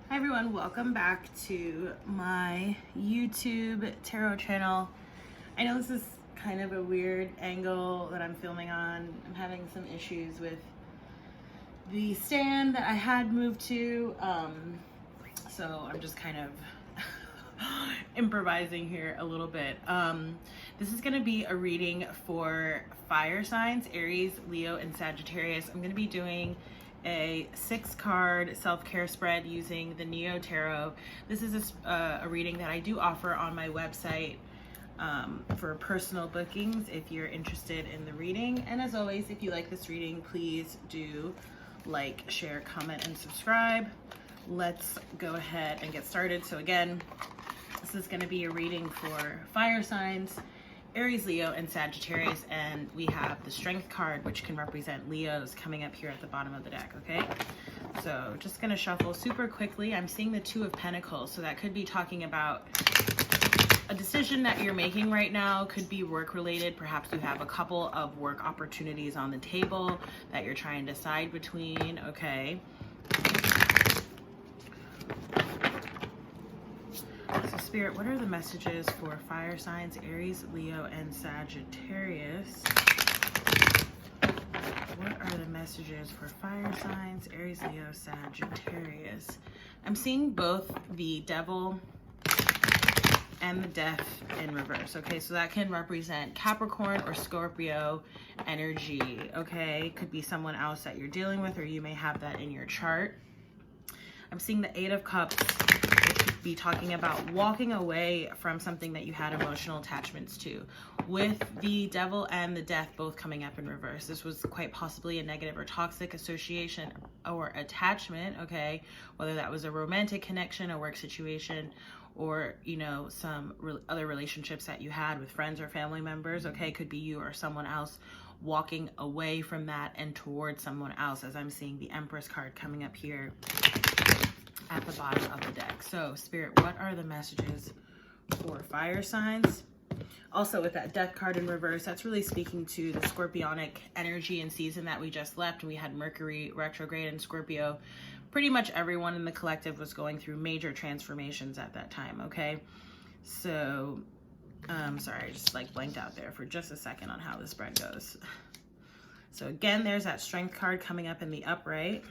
Hi everyone, welcome back to my YouTube tarot channel. I know this is kind of a weird angle that I'm filming on. I'm having some issues with the stand that I had moved to, so I'm just kind of improvising here a little bit. This is going to be a reading for fire signs, Aries, Leo, and Sagittarius. I'm going to be doing a 6-card self-care spread using the Neo Tarot. This is a reading that I do offer on my website for personal bookings if you're interested in the reading. And as always, if you like this reading, please do like, share, comment, and subscribe. Let's go ahead and get started. So again, this is going to be a reading for fire signs, Aries, Leo, and Sagittarius, and we have the Strength card, which can represent Leos, coming up here at the bottom of the deck, okay? So just going to shuffle super quickly. I'm seeing the Two of Pentacles, so that could be talking about a decision that you're making right now. Could be work related. Perhaps you have a couple of work opportunities on the table that you're trying to decide between, okay? So Spirit, what are the messages for fire signs, Aries, Leo, and Sagittarius? What are the messages for fire signs, Aries, Leo, Sagittarius? I'm seeing both the Devil and the Death in reverse, okay? So that can represent Capricorn or Scorpio energy, okay? Could be someone else that you're dealing with, or you may have that in your chart. I'm seeing the Eight of Cups, which could be talking about walking away from something that you had emotional attachments to. With the Devil and the Death both coming up in reverse, this was quite possibly a negative or toxic association or attachment, okay? Whether that was a romantic connection, a work situation, or, you know, some other relationships that you had with friends or family members, okay? Could be you or someone else walking away from that and towards someone else, as I'm seeing the Empress card coming up here at the bottom of the deck. So Spirit, what are the messages for fire signs? Also with that Death card in reverse, that's really speaking to the Scorpionic energy and season that we just left. We had Mercury retrograde in Scorpio. Pretty much everyone in the collective was going through major transformations at that time, okay? So, sorry, I just like blanked out there for just a second on how the spread goes. So again, there's that Strength card coming up in the upright.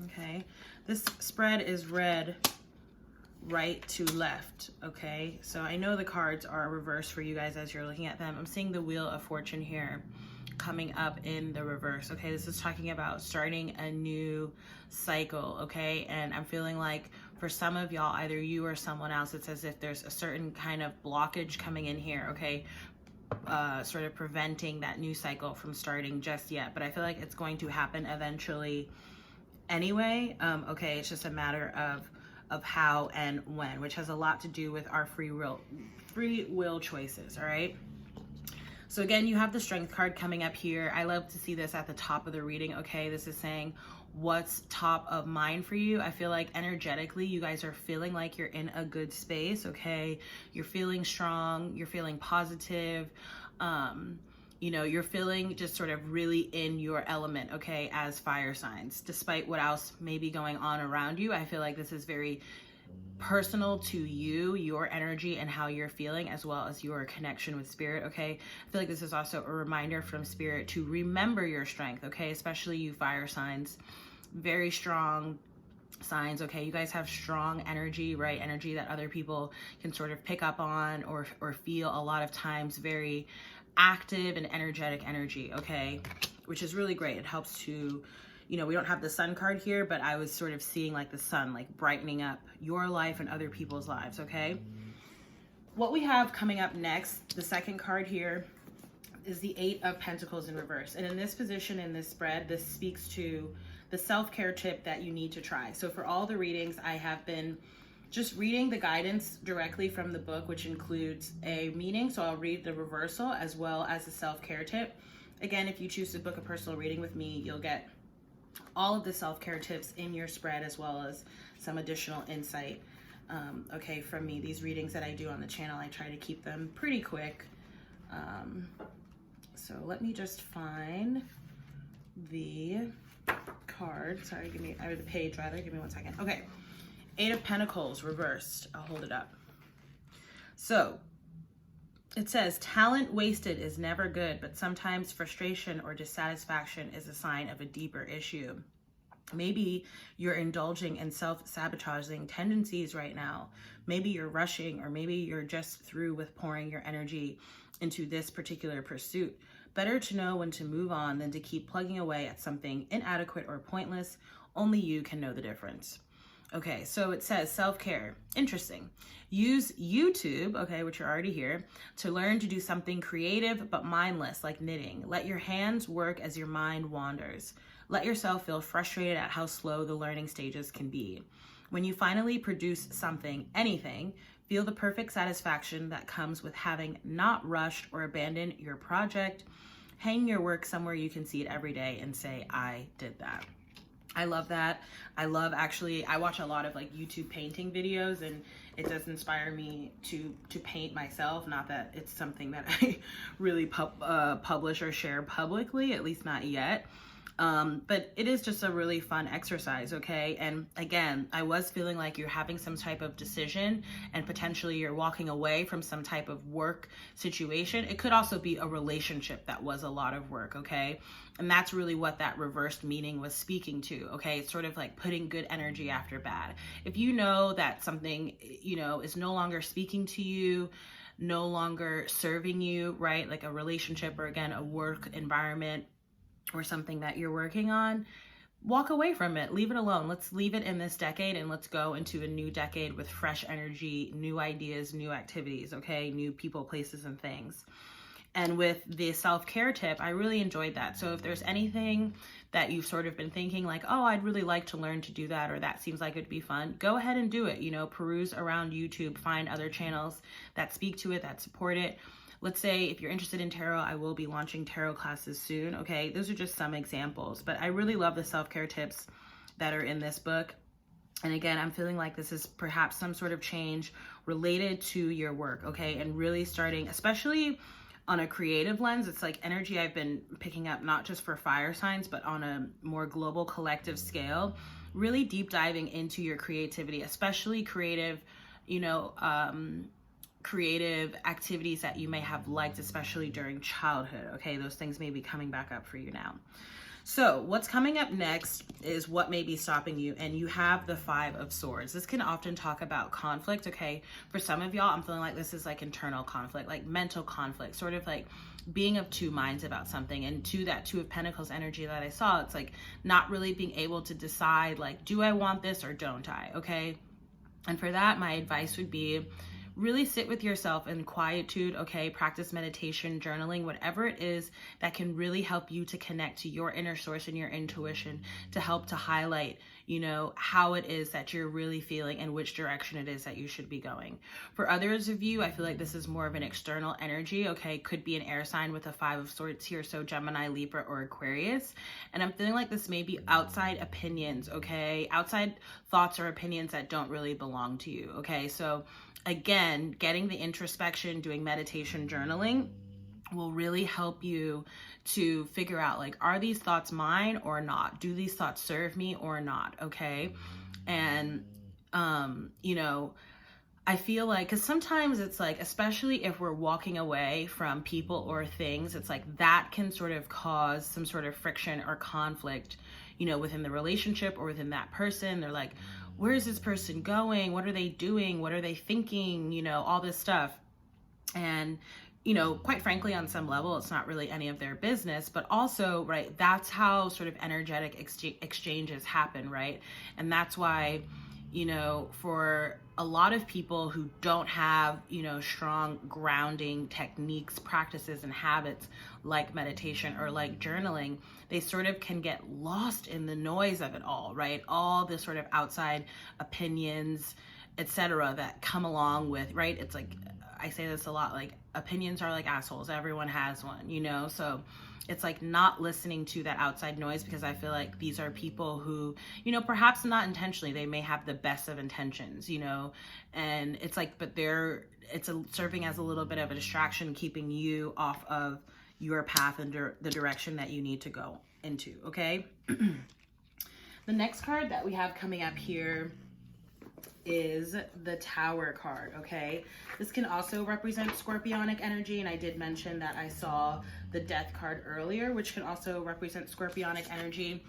Okay, this spread is read right to left, okay? So I know the cards are reversed for you guys as you're looking at them. I'm seeing the Wheel of Fortune here coming up in the reverse, okay? This is talking about starting a new cycle, okay? And I'm feeling like for some of y'all, either you or someone else, it's as if there's a certain kind of blockage coming in here, okay? Sort of preventing that new cycle from starting just yet. But I feel like it's going to happen eventually anyway, okay? It's just a matter of how and when, which has a lot to do with our free will choices, all right? So again, you have the Strength card coming up here. I love to see this at the top of the reading, okay? This is saying what's top of mind for you. I feel like energetically, you guys are feeling like you're in a good space, okay? You're feeling strong, you're feeling positive, you know, you're feeling just sort of really in your element, okay, as fire signs. Despite what else may be going on around you, I feel like this is very personal to you, your energy and how you're feeling, as well as your connection with Spirit, okay? I feel like this is also a reminder from Spirit to remember your strength, okay? Especially you fire signs, very strong signs, okay? You guys have strong energy, right? Energy that other people can sort of pick up on or feel a lot of times, very active and energetic energy, okay? Which is really great. It helps to, you know, we don't have the Sun card here, but I was sort of seeing like the sun, like brightening up your life and other people's lives, okay? What we have coming up next, the second card here, is the Eight of Pentacles in reverse. And in this position, in this spread, this speaks to the self-care tip that you need to try. So for all the readings, I have been just reading the guidance directly from the book, which includes a meaning. So I'll read the reversal as well as the self-care tip. Again, if you choose to book a personal reading with me, you'll get all of the self-care tips in your spread, as well as some additional insight, okay, from me. These readings that I do on the channel, I try to keep them pretty quick. So let me just find the card. Sorry, or the page rather. Give me 1 second. Okay. 8 of Pentacles reversed. I'll hold it up. So it says, talent wasted is never good, but sometimes frustration or dissatisfaction is a sign of a deeper issue. Maybe you're indulging in self-sabotaging tendencies right now. Maybe you're rushing, or maybe you're just through with pouring your energy into this particular pursuit. Better to know when to move on than to keep plugging away at something inadequate or pointless. Only you can know the difference. Okay, so it says self-care. Interesting. Use YouTube, okay, which you're already here, to learn to do something creative but mindless, like knitting. Let your hands work as your mind wanders. Let yourself feel frustrated at how slow the learning stages can be. When you finally produce something, anything, feel the perfect satisfaction that comes with having not rushed or abandoned your project. Hang your work somewhere you can see it every day and say, I did that. I love that. I watch a lot of like YouTube painting videos, and it does inspire me to paint myself. Not that it's something that I really publish or share publicly, at least not yet. But it is just a really fun exercise, okay? And again, I was feeling like you're having some type of decision and potentially you're walking away from some type of work situation. It could also be a relationship that was a lot of work, okay? And that's really what that reversed meaning was speaking to, okay? It's sort of like putting good energy after bad. If you know that something, is no longer speaking to you, no longer serving you, right? Like a relationship, or again, a work environment, or something that you're working on, walk away from it. Leave it alone. Let's leave it in this decade and let's go into a new decade with fresh energy, new ideas, new activities, okay? New people, places, and things. And with the self-care tip, I really enjoyed that. So if there's anything that you've sort of been thinking like, oh, I'd really like to learn to do that, or that seems like it'd be fun, go ahead and do it. Peruse around YouTube, find other channels that speak to it, that support it. Let's say if you're interested in tarot, I will be launching tarot classes soon, okay? Those are just some examples, but I really love the self-care tips that are in this book. And again, I'm feeling like this is perhaps some sort of change related to your work, okay? And really starting, especially on a creative lens, it's like energy I've been picking up, not just for fire signs, but on a more global collective scale, really deep diving into your creativity, especially creative, creative activities that you may have liked, especially during childhood, okay? Those things may be coming back up for you now. So what's coming up next is what may be stopping you, and you have the 5 of Swords. This can often talk about conflict, okay? For some of y'all, I'm feeling like this is like internal conflict, like mental conflict, sort of like being of two minds about something. And to that 2 of Pentacles energy that I saw, it's like not really being able to decide, like, do I want this or don't I, okay? And for that, my advice would be, really sit with yourself in quietude, okay? Practice meditation, journaling, whatever it is that can really help you to connect to your inner source and your intuition, to help to highlight, how it is that you're really feeling and which direction it is that you should be going. For others of you, I feel like this is more of an external energy, okay? Could be an air sign with a 5 of Swords here, so Gemini, Libra, or Aquarius. And I'm feeling like this may be outside opinions, okay? Outside thoughts or opinions that don't really belong to you, okay? So again, getting the introspection, doing meditation, journaling will really help you to figure out, like, are these thoughts mine or not? Do these thoughts serve me or not? Okay. And, I feel like, because sometimes it's like, especially if we're walking away from people or things, it's like that can sort of cause some sort of friction or conflict, within the relationship or within that person. They're like, where is this person going? What are they doing? What are they thinking? All this stuff. And, quite frankly, on some level, it's not really any of their business, but also, right, that's how sort of energetic exchanges happen, right? And that's why, for a lot of people who don't have, strong grounding techniques, practices, and habits like meditation or like journaling, they sort of can get lost in the noise of it all, right? All the sort of outside opinions, etc., that come along with, right? It's like, I say this a lot, like, opinions are like assholes. Everyone has one, So it's like not listening to that outside noise, because I feel like these are people who, perhaps not intentionally, they may have the best of intentions, and it's like, but it's serving as a little bit of a distraction, keeping you off of your path and the direction that you need to go into, okay? The next card that we have coming up here is the Tower card, okay? This can also represent Scorpionic energy, and I did mention that I saw the Death card earlier, which can also represent Scorpionic energy.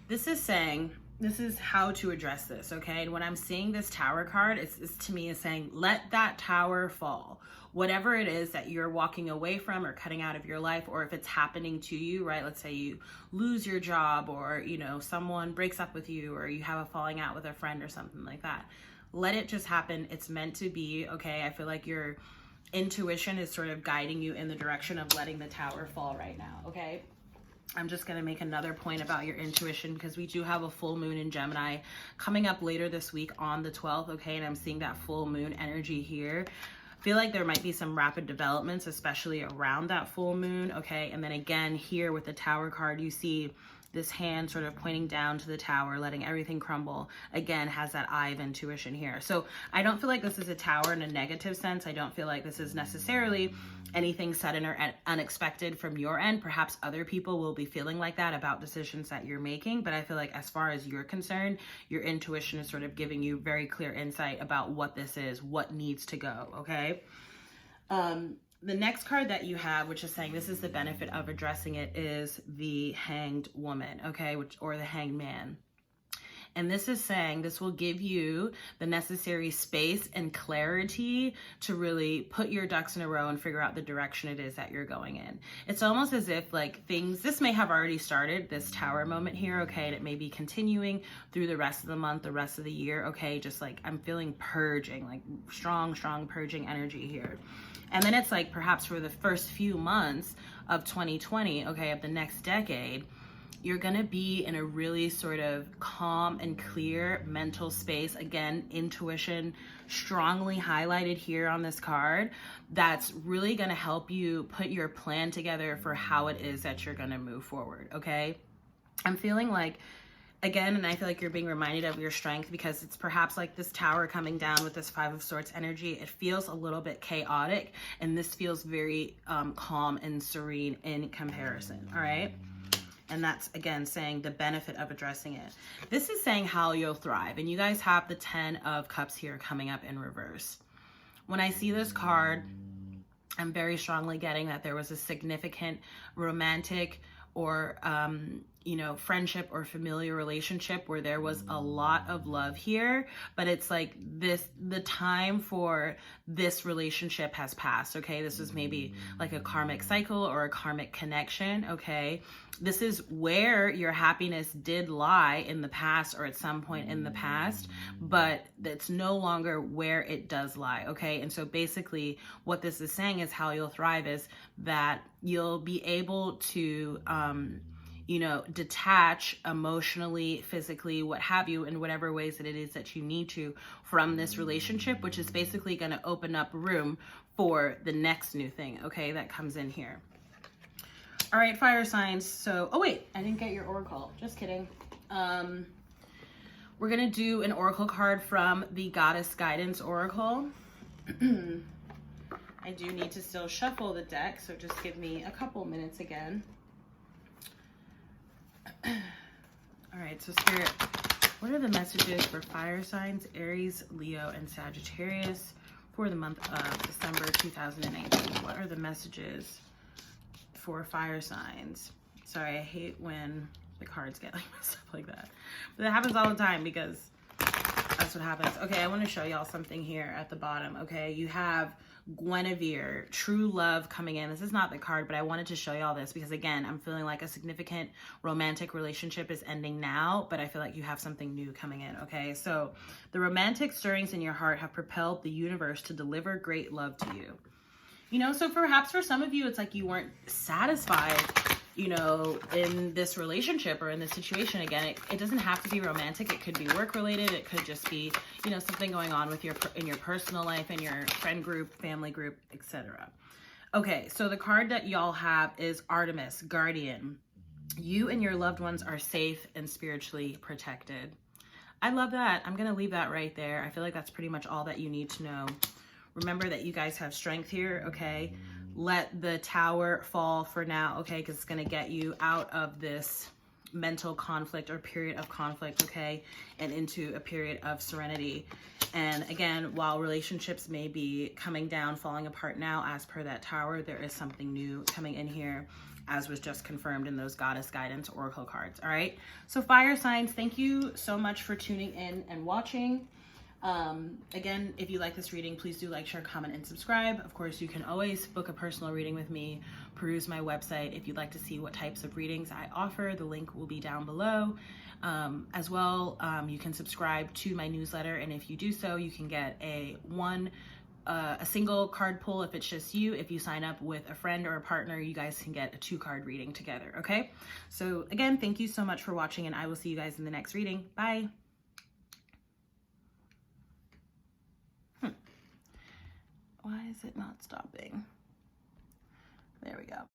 This is saying, this is how to address this, okay? And when I'm seeing this Tower card, it's to me is saying, let that tower fall. Whatever it is that you're walking away from or cutting out of your life, or if it's happening to you, right? Let's say you lose your job, or, you know, someone breaks up with you, or you have a falling out with a friend or something like that. Let it just happen. It's meant to be, okay? I feel like your intuition is sort of guiding you in the direction of letting the tower fall right now, okay? I'm just going to make another point about your intuition, because we do have a full moon in Gemini coming up later this week on the 12th, okay? And I'm seeing that full moon energy here. I feel like there might be some rapid developments, especially around that full moon, okay? And then again, here with the Tower card, you see this hand sort of pointing down to the tower, letting everything crumble. Again, has that eye of intuition here. So I don't feel like this is a tower in a negative sense. I don't feel like this is necessarily anything sudden or unexpected from your end. Perhaps other people will be feeling like that about decisions that you're making. But I feel like as far as you're concerned, your intuition is sort of giving you very clear insight about what this is, what needs to go, okay? The next card that you have, which is saying this is the benefit of addressing it, is the Hanged Woman, okay, or the Hanged Man. And this is saying this will give you the necessary space and clarity to really put your ducks in a row and figure out the direction it is that you're going in. It's almost as if like this may have already started, this tower moment here, okay, and it may be continuing through the rest of the month, the rest of the year, okay, just like I'm feeling purging, like strong purging energy here. And then it's like perhaps for the first few months of 2020, okay, of the next decade, you're gonna be in a really sort of calm and clear mental space. Again, intuition strongly highlighted here on this card. That's really gonna help you put your plan together for how it is that you're gonna move forward, okay? I'm feeling like, again, and I feel like you're being reminded of your strength, because it's perhaps like this tower coming down with this Five of Swords energy. It feels a little bit chaotic, and this feels very calm and serene in comparison, all right? And that's, again, saying the benefit of addressing it. This is saying how you'll thrive. And you guys have the 10 of Cups here coming up in reverse. When I see this card, I'm very strongly getting that there was a significant romantic or you know, friendship or familiar relationship where there was a lot of love here, but it's like the time for this relationship has passed, okay? This is maybe like a karmic cycle or a karmic connection, okay? This is where your happiness did lie in the past or at some point in the past, but it's no longer where it does lie, okay? And so basically what this is saying is how you'll thrive is that you'll be able to you know, detach emotionally, physically, what have you, in whatever ways that it is that you need to from this relationship, which is basically going to open up room for the next new thing, okay, that comes in here. All right, fire signs. So, oh wait, I didn't get your oracle. Just kidding. We're going to do an oracle card from the Goddess Guidance Oracle. I do need to still shuffle the deck, so just give me a couple minutes again. All right, so Spirit, what are the messages for fire signs, Aries, Leo, and Sagittarius for the month of December 2019? What are the messages for fire signs? Sorry, I hate when the cards get like messed up like that. But that happens all the time because that's what happens. Okay, I want to show y'all something here at the bottom, okay? You have Guinevere, true love coming in. This is not the card, but I wanted to show y'all this because, again, I'm feeling like a significant romantic relationship is ending now, but I feel like you have something new coming in, okay? So the romantic stirrings in your heart have propelled the universe to deliver great love to you. You know, so perhaps for some of you, it's like you weren't satisfied, you know, in this relationship or in this situation. Again, it doesn't have to be romantic. It could be work related. It could just be, you know, something going on with in your personal life, in your friend group, family group, etc. Okay, so the card that y'all have is Artemis, Guardian. You and your loved ones are safe and spiritually protected. I love that. I'm going to leave that right there. I feel like that's pretty much all that you need to know. Remember that you guys have strength here, okay? Let the tower fall for now, okay? Because it's going to get you out of this mental conflict or period of conflict, okay, and into a period of serenity. And again, while relationships may be coming down, falling apart now, as per that Tower, there is something new coming in here, as was just confirmed in those Goddess Guidance Oracle cards. All right, so fire signs, thank you so much for tuning in and watching. Again, if you like this reading, please do like, share, comment, and subscribe. Of course, you can always book a personal reading with me. Peruse my website if you'd like to see what types of readings I offer. The link will be down below. As well, you can subscribe to my newsletter, and if you do so, you can get a single card pull if it's just you. If you sign up with a friend or a partner, you guys can get a 2-card reading together, okay? So again, thank you so much for watching, and I will see you guys in the next reading. Bye. Why is it not stopping? There we go.